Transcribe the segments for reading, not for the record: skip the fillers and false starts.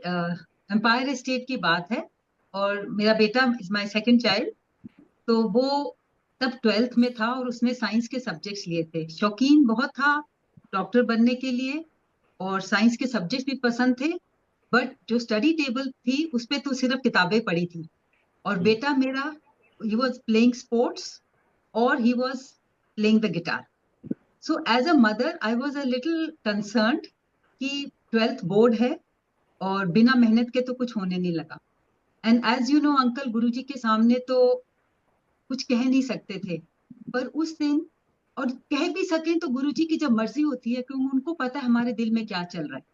Empire state की बात है, और मेरा बेटा इज माय सेकंड चाइल्ड। तो वो तब 12th में था और उसने साइंस के सब्जेक्ट्स लिए थे, शौकीन बहुत था डॉक्टर बनने के लिए, और साइंस के सब्जेक्ट्स भी पसंद थे। बट जो स्टडी टेबल थी उस पे तो सिर्फ किताबें पढ़ी थी। और बेटा मेरा, ही वॉज प्लेइंग स्पोर्ट्स और he was playing the guitar. So as a mother I was a little concerned कि 12th बोर्ड है और बिना मेहनत के तो कुछ होने नहीं लगा। And as you know uncle, गुरुजी के सामने तो कुछ कह नहीं सकते थे। पर उस दिन, और कह भी सकें तो गुरुजी की जब मर्जी होती है, क्योंकि उनको पता है हमारे दिल में क्या चल रहा है।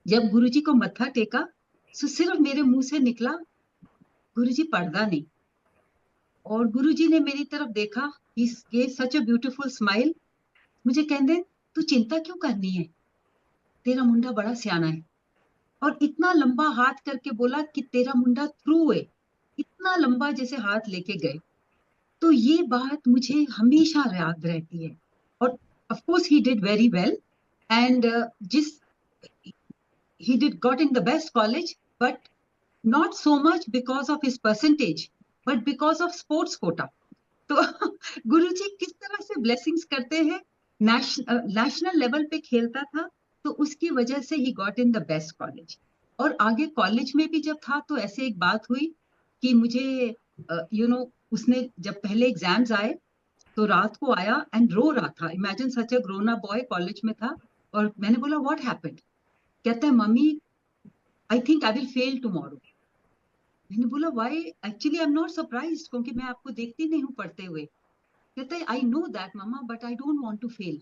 जब गुरुजी को मत्था टेका तो सिर्फ मेरे मुंह से निकला, गुरुजी पर्दा नहीं। और गुरुजी ने मेरी तरफ देखा, he gave such a beautiful smile. मुझे कहते, तू चिंता क्यों करनी है, तेरा मुंडा बड़ा सियाना है। और इतना लंबा हाथ करके बोला कि तेरा मुंडा थ्रू है, इतना लंबा जैसे हाथ लेके गए। तो ये बात मुझे हमेशा याद रहती है। और of course he did very well, and जिस he did got in the best college, but not so much because of his percentage, but because of sports quota. तो गुरुजी किस तरह से ब्लेसिंग्स करते हैं। नेशनल लेवल पे खेलता था, तो उसकी वजह से he got in the best college. और आगे कॉलेज में भी जब था तो ऐसे एक बात हुई कि मुझे उसने जब पहले एग्जाम्स आए तो रात को आया एंड रो रहा था। इमेजिन सच अ ग्रोन अप बॉय, कॉलेज में था। और मैंने बोला व्हाट हैपेंड। कहता है mummy, I think I will fail tomorrow. मैंने बोला why, actually I am not surprised, क्योंकि मैं आपको देखती नहीं हूँ पढ़ते हुए। कहता है I know that mamma, but I don't want to fail.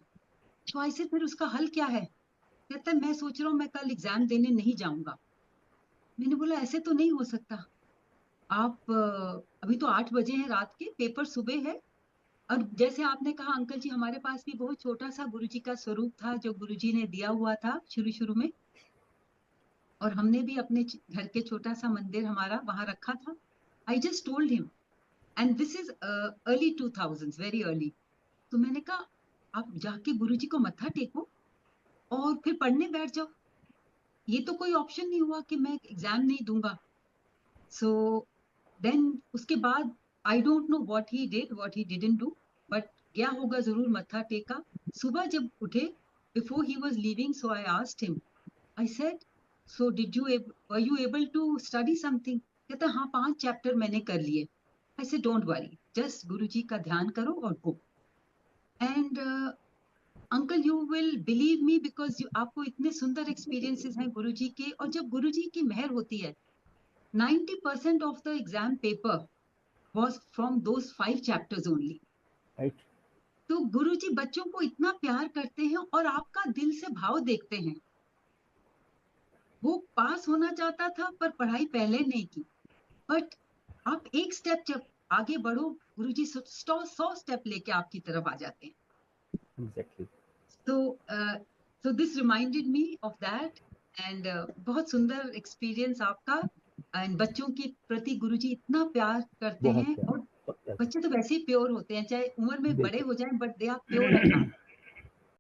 तो ऐसे फिर उसका हल क्या है। कहता है मैं सोच रहा हूँ मैं कल एग्जाम देने नहीं जाऊंगा। मैंने बोला ऐसे तो नहीं हो सकता। आप अभी तो 8 बजे हैं रात के, पेपर सुबह है। और जैसे आपने कहा अंकल जी, हमारे पास भी बहुत छोटा सा गुरुजी का स्वरूप था जो गुरुजी ने दिया हुआ था शुरू शुरू में। और हमने भी अपने घर के छोटा सा मंदिर हमारा वहां रखा था। I just told him, and this is early 2000, very early. तो मैंने कहा आप जाके गुरुजी को मत्था टेको और फिर पढ़ने बैठ जाओ। ये तो कोई ऑप्शन नहीं हुआ कि मैं एग्जाम नहीं दूंगा। सो देन उसके बाद I don't know what he didn't do, but गया होगा जरूर, मत्था टेका। सुबह जब उठे, before he was leaving, so I asked him, I said, so did you were you able to study something. कहता हाँ, 5 चैप्टर मैंने कर लिए। I said don't worry, just गुरुजी का ध्यान करो और गो। And uncle, you will believe me, because आपको इतने सुंदर एक्सपीरियंसेस हैं गुरुजी के। और जब गुरुजी की मेहर होती है, 90% of the exam paper was from those 5 chapters only. Right. तो गुरुजी बच्चों को इतना प्यार करते हैं और आपका दिल से भाव देखते हैं। वो पास होना चाहता था पर पढ़ाई पहले नहीं की। बट आप एक स्टेप जब आगे बढ़ो, गुरुजी 100 स्टेप लेके आपकी तरफ आ जाते हैं। एग्जैक्टली। तो so this reminded me of that. And बहुत सुंदर एक्सपीरियंस आपका। एंड बच्चों के प्रति गुरुजी इतना प्यार करते बहुत हैं। प्यार, और बहुत प्यार। बच्चे तो वैसे ही प्योर होते हैं, चाहे उम्र में बड़े बिल्कुल। हो जाएं, but they are pure at heart.